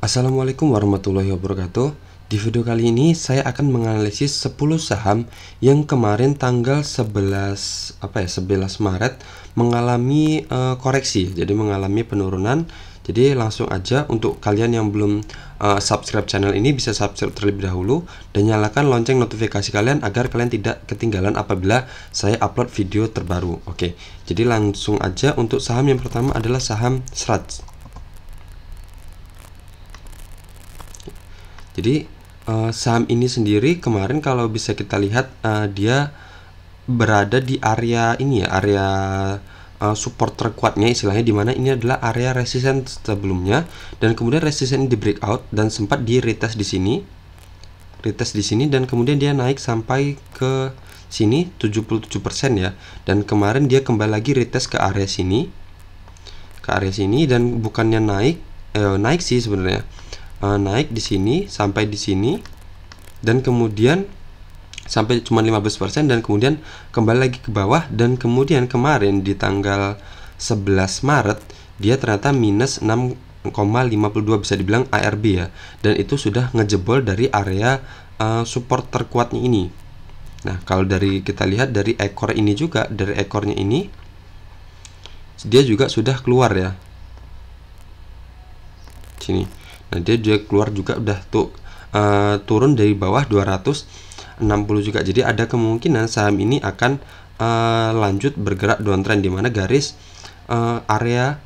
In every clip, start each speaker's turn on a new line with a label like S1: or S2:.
S1: Assalamualaikum warahmatullahi wabarakatuh. Di video kali ini saya akan menganalisis 10 saham yang kemarin tanggal 11 Maret mengalami koreksi. Jadi mengalami penurunan. Jadi langsung aja untuk kalian yang belum subscribe channel ini bisa subscribe terlebih dahulu dan nyalakan lonceng notifikasi kalian agar kalian tidak ketinggalan apabila saya upload video terbaru. Oke. Jadi langsung aja untuk saham yang pertama adalah saham Sraj. Jadi saham ini sendiri kemarin kalau bisa kita lihat dia berada di area ini ya, area support terkuatnya istilahnya, dimana ini adalah area resistance sebelumnya dan kemudian resistance di breakout dan sempat di retest di sini, dan kemudian dia naik sampai ke sini 77% ya, dan kemarin dia kembali lagi retest ke area sini, dan bukannya naik sih sebenarnya. Naik di sini sampai di sini dan kemudian sampai cuma 15% dan kemudian kembali lagi ke bawah, dan kemudian kemarin di tanggal 11 Maret dia ternyata minus 6,52 bisa dibilang ARB ya, dan itu sudah ngejebol dari area support terkuatnya ini. Nah, kalau dari kita lihat dari ekor ini juga, dari ekornya ini dia juga sudah keluar ya sini. Nah, dia juga keluar juga udah turun dari bawah 260 juga. Jadi ada kemungkinan saham ini akan lanjut bergerak downtrend, di mana garis area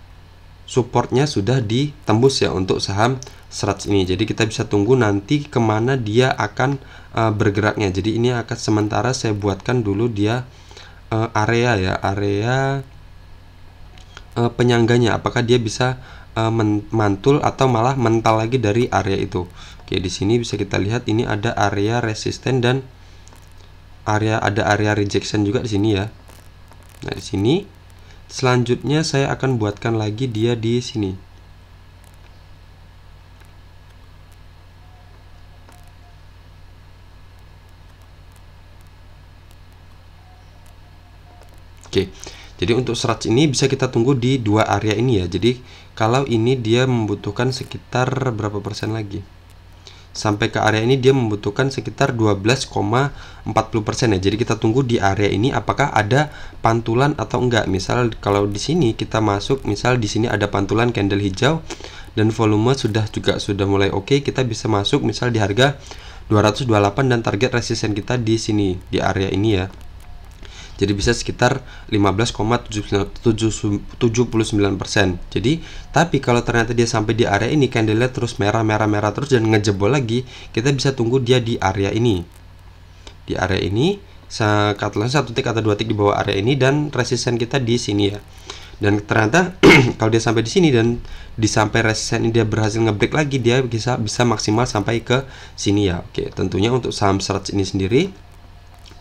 S1: supportnya sudah ditembus ya untuk saham Sraj ini. Jadi kita bisa tunggu nanti kemana dia akan bergeraknya. Jadi ini akan sementara saya buatkan dulu dia area penyangganya, apakah dia bisa mantul atau malah mental lagi dari area itu. Oke, di sini bisa kita lihat ini ada area resisten dan ada area rejection juga di sini ya. Nah, di sini selanjutnya saya akan buatkan lagi dia di sini. Oke. Jadi untuk Sraj ini bisa kita tunggu di dua area ini ya. Jadi kalau ini dia membutuhkan sekitar berapa persen lagi? Sampai ke area ini dia membutuhkan sekitar 12,40% ya. Jadi kita tunggu di area ini apakah ada pantulan atau enggak. Misal kalau di sini kita masuk, misal di sini ada pantulan candle hijau dan volume sudah mulai oke, kita bisa masuk misal di harga 228 dan target resisten kita di sini di area ini ya. Jadi bisa sekitar 15,79%. Jadi tapi kalau ternyata dia sampai di area ini candlenya terus merah terus dan ngejebol lagi, kita bisa tunggu dia di area ini. Di area ini katakanlah 1 tick atau 2 tick di bawah area ini dan resisten kita di sini ya. Dan ternyata kalau dia sampai di sini dan sampai resisten ini dia berhasil ngebreak lagi, dia bisa maksimal sampai ke sini ya. Oke, tentunya untuk saham Sraj ini sendiri,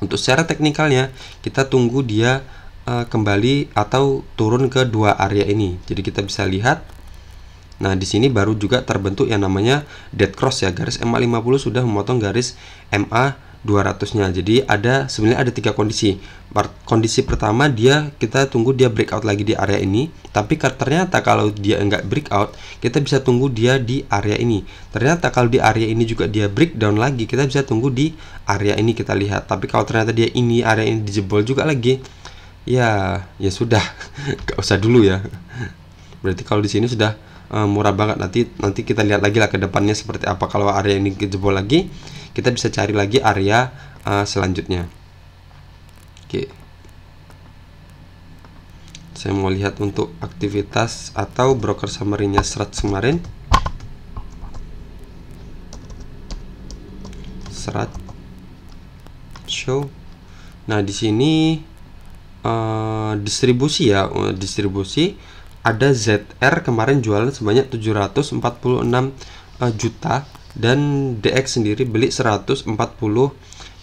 S1: untuk secara teknikalnya kita tunggu dia kembali atau turun ke dua area ini. Jadi kita bisa lihat. Nah, di sini baru juga terbentuk yang namanya dead cross ya. Garis MA50 sudah memotong garis MA200-nya. Jadi sebenarnya ada 3 kondisi. Kondisi pertama kita tunggu dia breakout lagi di area ini. Tapi ternyata kalau dia enggak breakout, kita bisa tunggu dia di area ini. Ternyata kalau di area ini juga dia breakdown lagi, kita bisa tunggu di area ini kita lihat. Tapi kalau ternyata area ini dijebol juga lagi, ya sudah, gak usah dulu ya. Berarti kalau di sini sudah murah banget. Nanti kita lihat lagi lah ke depannya seperti apa. Kalau area ini dijebol lagi, kita bisa cari lagi area selanjutnya. Oke. Saya mau lihat untuk aktivitas atau broker summary-nya Sraj kemarin. Sraj show. Nah, di sini distribusi ya, ada ZR kemarin jualan sebanyak 746 juta dan DX sendiri beli 140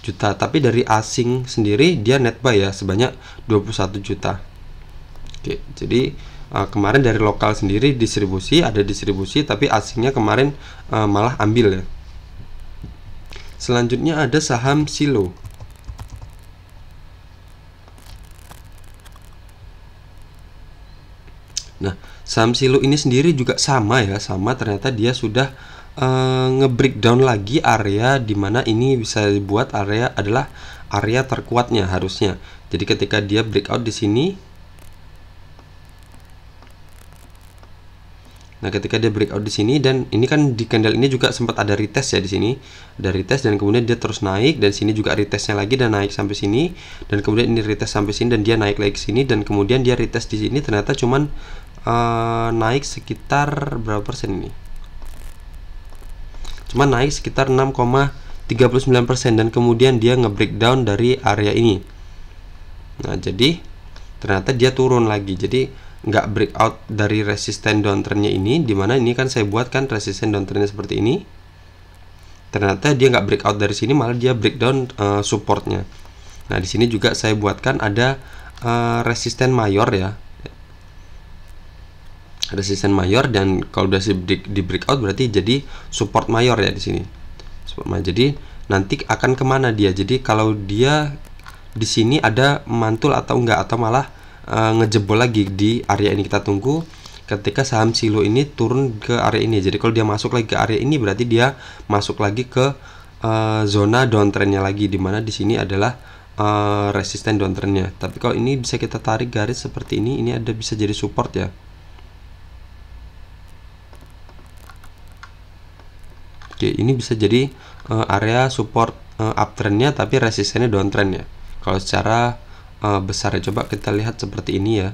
S1: juta. Tapi dari asing sendiri dia net buy ya sebanyak 21 juta. Oke, jadi kemarin dari lokal sendiri ada distribusi tapi asingnya kemarin malah ambil ya. Selanjutnya ada saham Silo. Nah, saham Silo ini sendiri juga sama ya, ternyata dia sudah nge-breakdown lagi area dimana ini bisa dibuat area adalah area terkuatnya harusnya. Jadi ketika dia breakout di sini, nah ketika dia breakout di sini, dan ini kan di candle ini juga sempat ada retest ya, di sini ada retest dan kemudian dia terus naik, dan sini juga retestnya lagi dan naik sampai sini, dan kemudian ini retest sampai sini dan dia naik lagi ke sini, dan kemudian dia retest di sini ternyata cuman naik sekitar berapa persen ini? Cuma naik sekitar 6,39% dan kemudian dia nge-breakdown dari area ini. Nah, jadi ternyata dia turun lagi. Jadi nggak breakout dari resisten downtrendnya ini, dimana ini kan saya buat kan resisten downtrendnya seperti ini. Ternyata dia nggak breakout dari sini, malah dia breakdown supportnya. Nah, di sini juga saya buatkan ada resisten mayor ya. Resisten mayor, dan kalau udah di breakout berarti jadi support mayor ya di sini. Jadi nanti akan kemana dia? Jadi kalau dia di sini ada mantul atau enggak, atau malah ngejebol lagi di area ini, kita tunggu ketika saham Silo ini turun ke area ini. Jadi kalau dia masuk lagi ke area ini berarti dia masuk lagi ke zona downtrendnya lagi, dimana di sini adalah resisten downtrendnya. Tapi kalau ini bisa kita tarik garis seperti ini ada bisa jadi support ya. Oke, ini bisa jadi area support uptrendnya, tapi resistennya downtrend ya. Kalau secara besar ya, coba kita lihat seperti ini ya.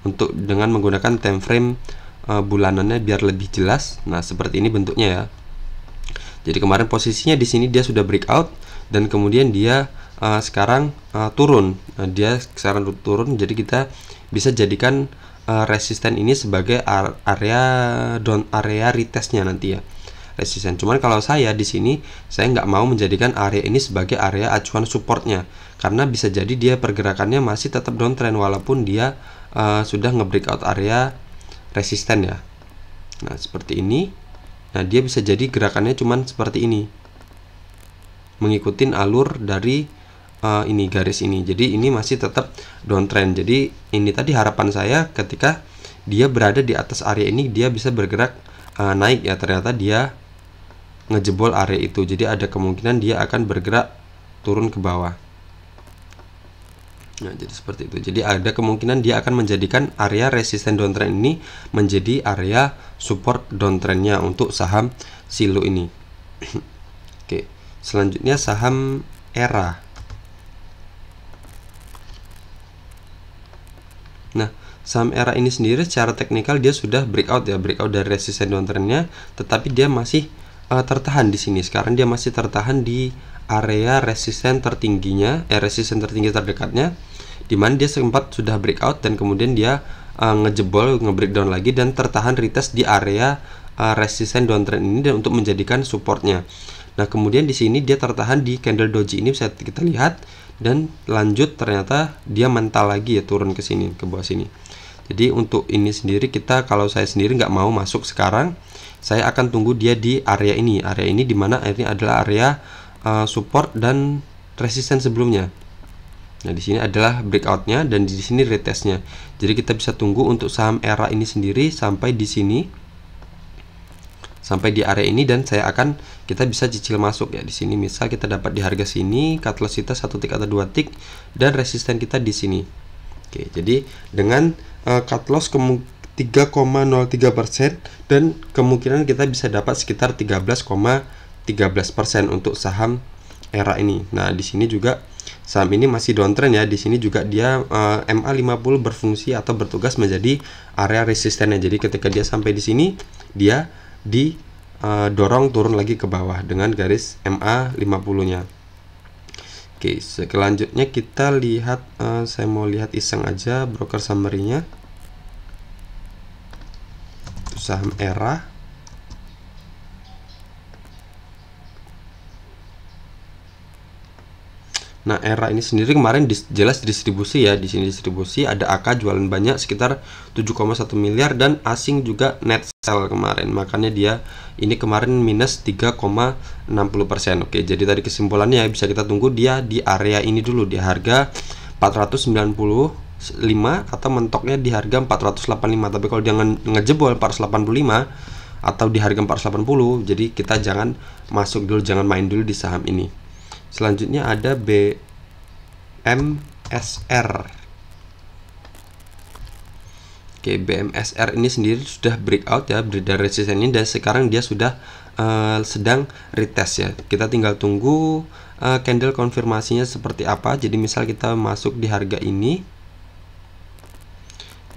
S1: Untuk dengan menggunakan time frame bulanannya biar lebih jelas. Nah, seperti ini bentuknya ya. Jadi kemarin posisinya di sini dia sudah breakout, dan kemudian dia sekarang turun. Nah, dia sekarang turun, jadi kita bisa jadikan resisten ini sebagai area retestnya nanti ya. Resisten. Cuman kalau saya di sini saya nggak mau menjadikan area ini sebagai area acuan supportnya, karena bisa jadi dia pergerakannya masih tetap downtrend walaupun dia sudah nge-breakout area resisten ya. Nah, seperti ini. Nah, dia bisa jadi gerakannya cuman seperti ini, mengikuti alur dari ini garis ini. Jadi ini masih tetap downtrend. Jadi ini tadi harapan saya ketika dia berada di atas area ini dia bisa bergerak naik ya. Ternyata dia ngejebol area itu, jadi ada kemungkinan dia akan bergerak turun ke bawah. Nah, jadi seperti itu. Jadi ada kemungkinan dia akan menjadikan area resisten downtrend ini menjadi area support downtrendnya untuk saham Silo ini. Oke, selanjutnya saham ERA. Nah, saham ERA ini sendiri secara teknikal dia sudah breakout ya, breakout dari resisten downtrendnya, tetapi dia masih tertahan di sini. Sekarang dia masih tertahan di area resisten tertingginya, resisten tertinggi terdekatnya, dimana dia sempat sudah breakout dan kemudian dia ngejebol, ngebreakdown lagi dan tertahan retest di area resisten downtrend ini dan untuk menjadikan supportnya. Nah, kemudian di sini dia tertahan di candle doji ini, bisa kita lihat, dan lanjut ternyata dia mental lagi ya, turun ke sini, ke bawah sini. Jadi untuk ini sendiri kita, kalau saya sendiri nggak mau masuk sekarang, saya akan tunggu dia di area ini. Area ini dimana ini adalah area support dan resisten sebelumnya. Nah, di sini adalah breakoutnya dan di sini retestnya. Jadi kita bisa tunggu untuk saham ERA ini sendiri sampai di sini, sampai di area ini, dan kita bisa cicil masuk ya di sini. Misal kita dapat di harga sini, cut loss kita 1 tick atau 2 tick, dan resisten kita di sini. Oke, jadi dengan cut loss 3,03% dan kemungkinan kita bisa dapat sekitar 13,13% untuk saham ERA ini. Nah, di sini juga saham ini masih downtrend ya. Di sini juga dia MA50 berfungsi atau bertugas menjadi area resistennya. Jadi ketika dia sampai di sini, dia didorong turun lagi ke bawah dengan garis MA50-nya. Oke, selanjutnya kita lihat, saya mau lihat iseng aja broker summary-nya. Saham ERA. Nah, ERA ini sendiri kemarin jelas distribusi ya. Di sini distribusi, ada AK jualan banyak sekitar 7,1 miliar dan asing juga net sell kemarin. Makanya dia ini kemarin minus 3,60%. Oke, jadi tadi kesimpulannya bisa kita tunggu dia di area ini dulu, di harga 490 atau mentoknya di harga 485. Tapi kalau dia ngejebol 485 atau di harga 480, jadi kita jangan masuk dulu, jangan main dulu di saham ini. Selanjutnya ada BMSR. Oke, BMSR ini sendiri sudah breakout ya dari resisten ini, dan sekarang dia sudah sedang retest ya. Kita tinggal tunggu candle konfirmasinya seperti apa. Jadi misal kita masuk di harga ini,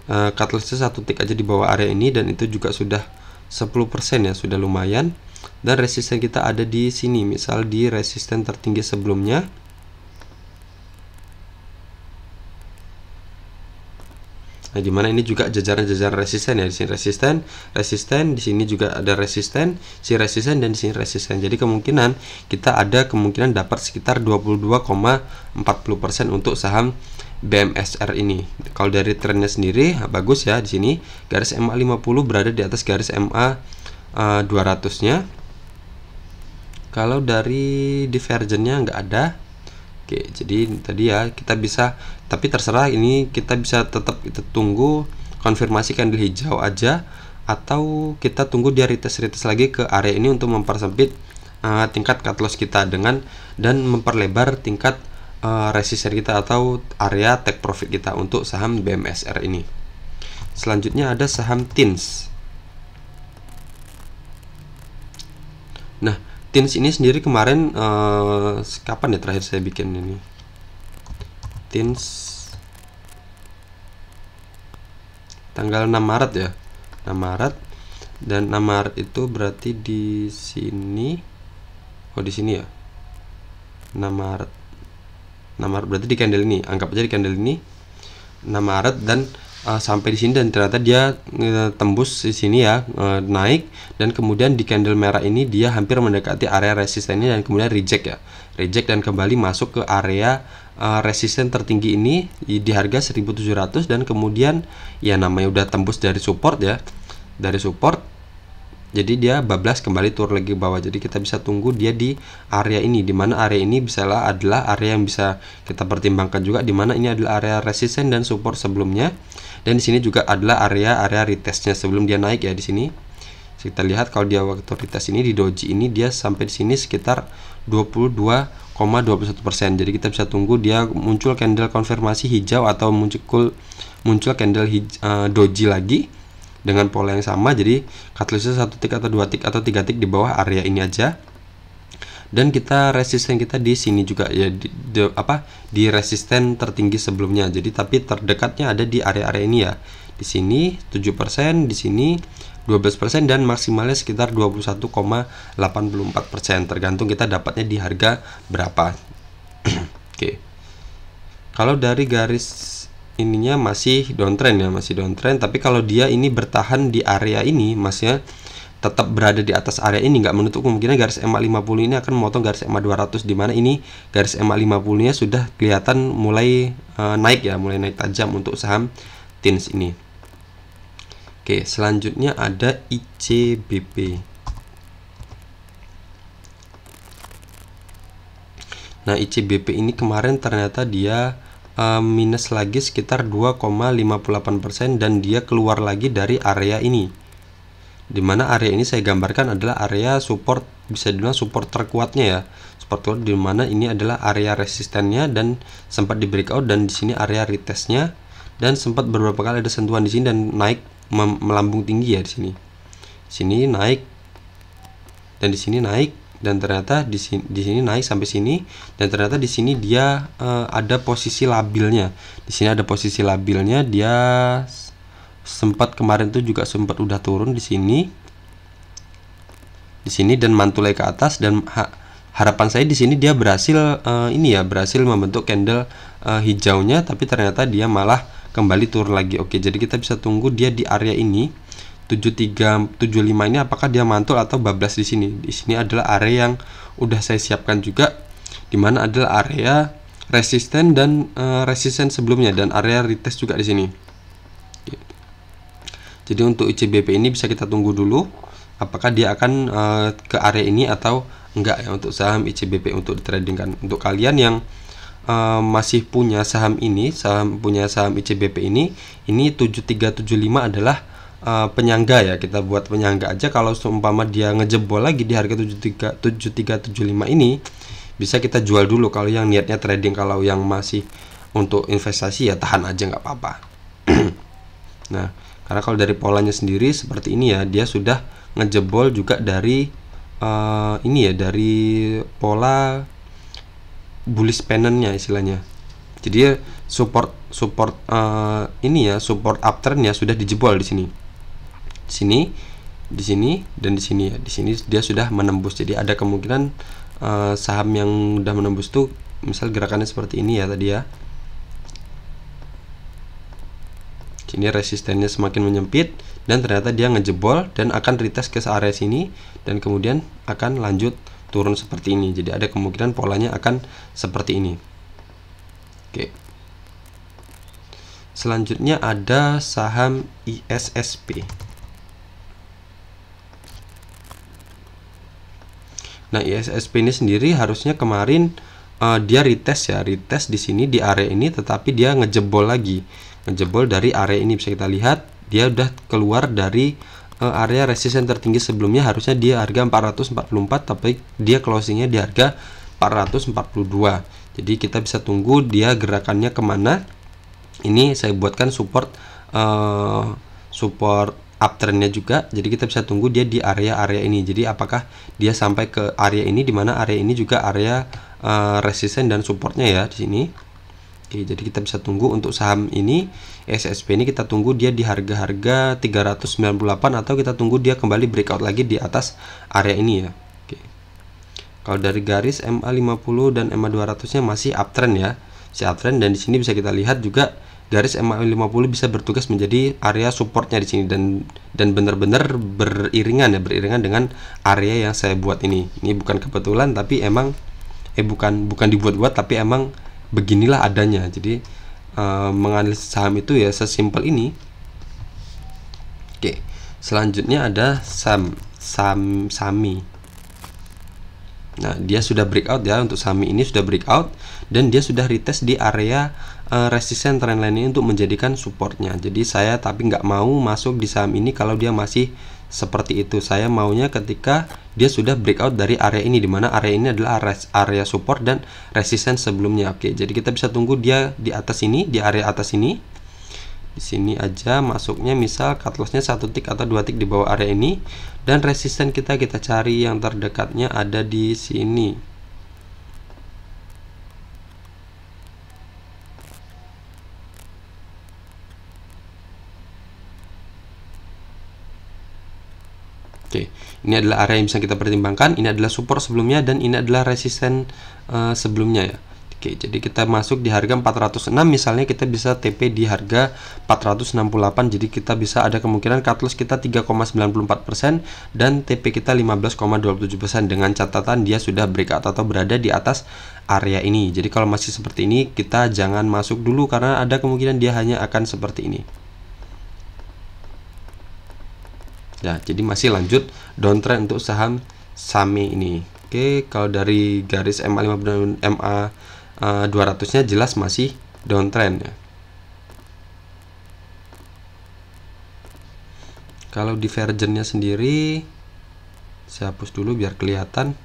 S1: catalystnya 1 tick aja di bawah area ini, dan itu juga sudah 10% ya, sudah lumayan. Dan resisten kita ada di sini, misal di resisten tertinggi sebelumnya. Nah, dimana ini juga jajaran-jajaran resisten ya, di sini resisten, di sini juga ada resisten, dan di sini resisten. Jadi kemungkinan kita ada kemungkinan dapat sekitar 22,40% untuk saham BMSR ini. Kalau dari trennya sendiri bagus ya, di sini garis MA 50 berada di atas garis MA 200-nya. Kalau dari divergennya nggak ada. Oke, jadi tadi ya kita bisa, tapi terserah, ini kita bisa tetap kita tunggu konfirmasi candle hijau aja, atau kita tunggu dia retest lagi ke area ini untuk mempersempit tingkat cut loss kita dan memperlebar tingkat resisten kita atau area take profit kita untuk saham BMSR ini. Selanjutnya ada saham TINS. Nah, TINS ini sendiri kemarin kapan ya terakhir saya bikin ini? TINS tanggal 6 Maret ya. 6 Maret, dan 6 Maret itu berarti di sini. Oh, di sini ya. 6 Maret. 6 Maret berarti di candle ini. Anggap aja di candle ini 6 Maret, dan sampai di sini, dan ternyata dia tembus di sini ya, naik, dan kemudian di candle merah ini dia hampir mendekati area resistennya, dan kemudian reject dan kembali masuk ke area resisten tertinggi ini di harga 1700, dan kemudian ya namanya udah tembus dari support ya, jadi dia bablas kembali turun lagi ke bawah. Jadi kita bisa tunggu dia di area ini, dimana area ini adalah area yang bisa kita pertimbangkan juga, dimana ini adalah area resisten dan support sebelumnya, dan di sini juga adalah area retestnya sebelum dia naik ya. Di sini kita lihat kalau dia waktu retest ini di doji ini, dia sampai di sini sekitar 22,21%. Jadi kita bisa tunggu dia muncul candle konfirmasi hijau atau muncul candle doji lagi dengan pola yang sama. Jadi catalystnya 1 tick atau 2 tick atau 3 tick di bawah area ini aja, dan kita resisten kita di sini juga ya, di resisten tertinggi sebelumnya. Jadi tapi terdekatnya ada di area-area ini ya, di sini 7%, di sini 12%, dan maksimalnya sekitar 21,84%, tergantung kita dapatnya di harga berapa. Oke. Kalau dari garis ininya masih downtrend ya, tapi kalau dia ini bertahan di area ini, masnya tetap berada di atas area ini, nggak menutup kemungkinan garis MA 50 ini akan memotong garis MA 200, di mana ini garis MA 50 nya sudah kelihatan mulai naik ya, mulai naik tajam untuk saham TINS ini. Oke, selanjutnya ada ICBP. Nah, ICBP ini kemarin ternyata dia minus lagi sekitar 2,58%, dan dia keluar lagi dari area ini, dimana area ini saya gambarkan adalah area support, bisa dibilang support terkuatnya ya, support dimana ini adalah area resistennya, dan sempat di breakout, dan di sini area retestnya, dan sempat beberapa kali ada sentuhan di sini dan naik melambung tinggi ya, di sini naik, dan di sini naik, dan ternyata di sini naik sampai sini, dan ternyata di sini dia ada posisi labilnya. Di sini ada posisi labilnya, dia sempat kemarin tuh juga sempat udah turun di sini, dan mantulai ke atas, dan harapan saya di sini dia berhasil berhasil membentuk candle hijaunya, tapi ternyata dia malah kembali turun lagi. Oke, jadi kita bisa tunggu dia di area ini 7375 ini apakah dia mantul atau bablas di sini. Di sini adalah area yang udah saya siapkan juga, dimana adalah area resisten dan resisten sebelumnya, dan area retest juga di sini. Oke. Jadi untuk ICBP ini bisa kita tunggu dulu apakah dia akan ke area ini atau enggak ya, untuk saham ICBP untuk ditradingkan. Untuk kalian yang masih punya saham ini, punya saham ICBP ini 7375 adalah penyangga ya. Kita buat penyangga aja. Kalau seumpama dia ngejebol lagi di harga 7375 ini, bisa kita jual dulu kalau yang niatnya trading. Kalau yang masih untuk investasi ya tahan aja, nggak apa-apa. Nah, karena kalau dari polanya sendiri seperti ini ya, dia sudah ngejebol juga dari ini ya, dari pola bullish pennant-nya istilahnya. Jadi support ini ya, support uptrend-nya sudah dijebol di sini. Di sini dan di sini ya. Di sini dia sudah menembus. Jadi ada kemungkinan saham yang udah menembus tuh misal gerakannya seperti ini ya tadi ya. Sini resistennya semakin menyempit dan ternyata dia ngejebol dan akan retest ke area sini dan kemudian akan lanjut turun seperti ini. Jadi ada kemungkinan polanya akan seperti ini. Oke. Selanjutnya ada saham ISSP. Nah, ISSP ini sendiri harusnya kemarin dia retest ya, retest di sini di area ini, tetapi dia ngejebol lagi. Ngejebol dari area ini, bisa kita lihat dia udah keluar dari area resisten tertinggi sebelumnya, harusnya dia harga 444 tapi dia closingnya di harga 442. Jadi kita bisa tunggu dia gerakannya kemana. Ini saya buatkan support uptrendnya juga, jadi kita bisa tunggu dia di area-area ini. Jadi apakah dia sampai ke area ini, dimana area ini juga area resisten dan supportnya ya di sini. Oke, jadi kita bisa tunggu untuk saham ini ISSP ini, kita tunggu dia di harga-harga 398 atau kita tunggu dia kembali breakout lagi di atas area ini ya. Oke. Kalau dari garis MA50 dan MA200 nya masih uptrend ya, si uptrend, dan di sini bisa kita lihat juga garis MA50 bisa bertugas menjadi area supportnya di sini dan benar-benar beriringan ya, beriringan dengan area yang saya buat ini. Ini bukan kebetulan tapi emang bukan dibuat-buat tapi emang beginilah adanya. Jadi menganalisis saham itu ya sesimpel ini. Oke, selanjutnya ada SAMI. Nah, dia sudah breakout ya, untuk SAMI ini sudah breakout dan dia sudah retest di area resisten trendline ini untuk menjadikan supportnya. Jadi saya tapi nggak mau masuk di saham ini kalau dia masih seperti itu. Saya maunya ketika dia sudah breakout dari area ini, dimana area ini adalah area support dan resisten sebelumnya. Oke, jadi kita bisa tunggu dia di atas ini, di area atas ini. Di sini aja masuknya, misal cut lossnya 1 tick atau 2 tick di bawah area ini, dan resisten kita cari yang terdekatnya ada di sini. Oke, ini adalah area yang bisa kita pertimbangkan. Ini adalah support sebelumnya dan ini adalah resisten sebelumnya ya. Oke, jadi kita masuk di harga 406 misalnya, kita bisa TP di harga 468. Jadi kita bisa ada kemungkinan cut loss kita 3,94% dan TP kita 15,27%, dengan catatan dia sudah breakout atau berada di atas area ini. Jadi kalau masih seperti ini kita jangan masuk dulu karena ada kemungkinan dia hanya akan seperti ini. Ya, jadi masih lanjut downtrend untuk saham SAMI ini. Oke, kalau dari garis MA50 dan MA200 nya jelas masih downtrend ya. Kalau divergennya sendiri saya hapus dulu biar kelihatan.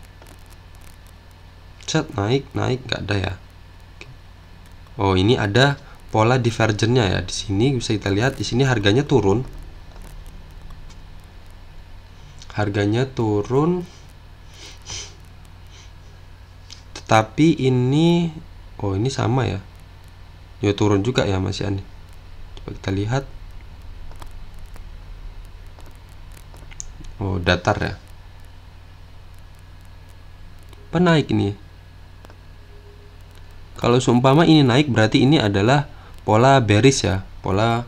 S1: Set, naik nggak ada ya. Oh, ini ada pola divergennya ya. Di sini bisa kita lihat, di sini harganya turun. Tetapi ini, oh ini sama ya, ya turun juga ya Mas Yani. Coba kita lihat. Oh, datar ya. Apa naik ini? Kalau seumpama ini naik berarti ini adalah pola bearish ya, pola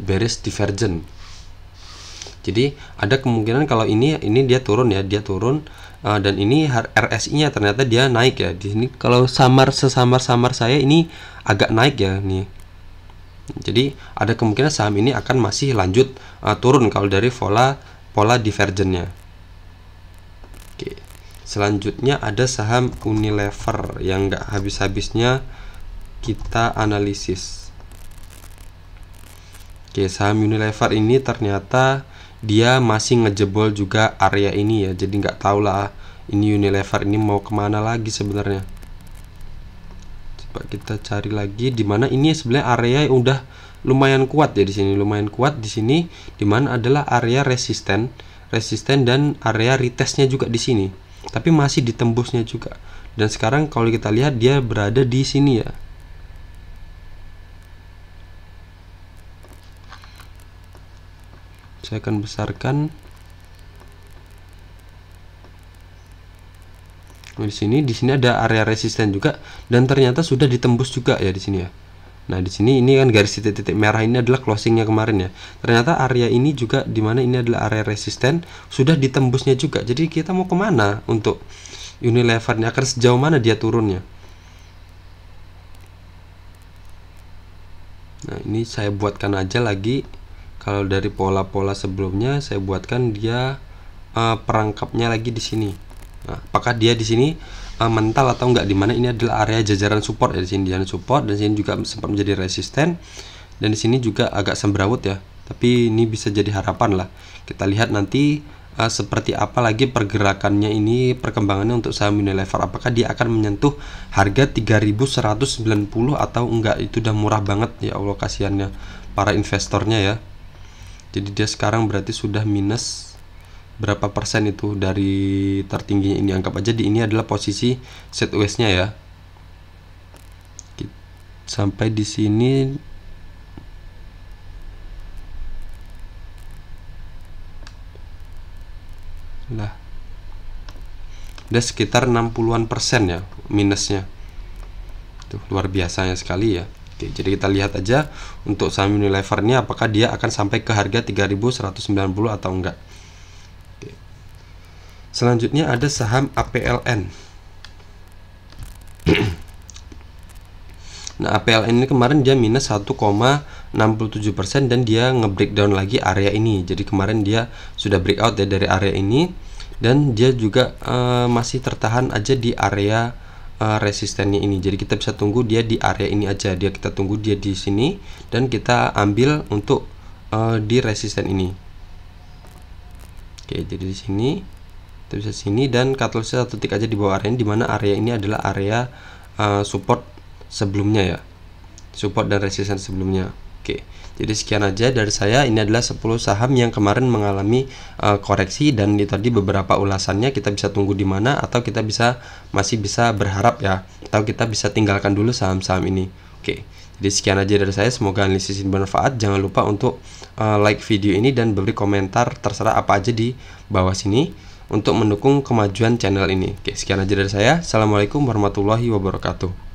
S1: bearish divergent. Jadi ada kemungkinan kalau ini dia turun ya, dia turun dan ini RSI-nya ternyata dia naik ya. Di sini kalau sesamar saya ini agak naik ya nih. Jadi ada kemungkinan saham ini akan masih lanjut turun kalau dari pola divergennya. Oke. Selanjutnya ada saham Unilever yang nggak habis-habisnya kita analisis. Oke, saham Unilever ini ternyata dia masih ngejebol juga area ini ya. Jadi nggak tahu lah ini Unilever ini mau kemana lagi sebenarnya. Coba kita cari lagi di mana ini sebenarnya area yang udah lumayan kuat ya di sini, lumayan kuat di sini, di mana adalah area resisten dan area retestnya juga di sini. Tapi masih ditembusnya juga. Dan sekarang kalau kita lihat dia berada di sini ya. Saya akan besarkan. Nah, di sini ada area resisten juga dan ternyata sudah ditembus juga ya di sini ya. Nah, di sini ini kan garis titik-titik merah ini adalah closingnya kemarin ya. Ternyata area ini juga dimana ini adalah area resisten sudah ditembusnya juga. Jadi kita mau kemana untuk Unilever-nya, akan sejauh mana dia turunnya? Nah, ini saya buatkan aja lagi. Kalau dari pola-pola sebelumnya saya buatkan dia perangkapnya lagi di sini. Nah, apakah dia di sini mental atau enggak, dimana ini adalah area jajaran support ya, di sini jajaran support dan sini juga sempat menjadi resisten dan di sini juga agak semberawut ya. Tapi ini bisa jadi harapan lah. Kita lihat nanti seperti apa lagi pergerakannya ini, perkembangannya untuk saham Unilever. Apakah dia akan menyentuh harga 3190 atau enggak? Itu udah murah banget ya Allah, kasihannya para investornya ya. Jadi dia sekarang berarti sudah minus berapa persen itu dari tertingginya ini. Anggap aja di ini adalah posisi sideways-nya ya. Sampai di sini lah. Udah sekitar 60-an persen ya minusnya. Tuh, luar biasanya sekali ya. Oke, jadi kita lihat aja untuk saham Unilever ini apakah dia akan sampai ke harga 3190 atau enggak. Oke. Selanjutnya ada saham APLN. Nah, APLN ini kemarin dia minus 1,67% dan dia nge-breakdown lagi area ini. Jadi kemarin dia sudah breakout ya dari area ini dan dia juga masih tertahan aja di area resistennya ini. Jadi kita bisa tunggu dia di area ini aja. Kita tunggu dia di sini dan kita ambil untuk di resisten ini. Oke, jadi di sini kita bisa sini dan cut loss satu titik aja di bawah area ini, di mana area ini adalah area support sebelumnya ya. Support dan resisten sebelumnya. Oke. Jadi sekian aja dari saya. Ini adalah 10 saham yang kemarin mengalami koreksi dan itu tadi beberapa ulasannya. Kita bisa tunggu di mana atau kita masih bisa berharap ya, atau kita bisa tinggalkan dulu saham-saham ini. Oke. Jadi sekian aja dari saya. Semoga analisis ini bermanfaat. Jangan lupa untuk like video ini dan beri komentar terserah apa aja di bawah sini untuk mendukung kemajuan channel ini. Oke, sekian aja dari saya. Assalamualaikum warahmatullahi wabarakatuh.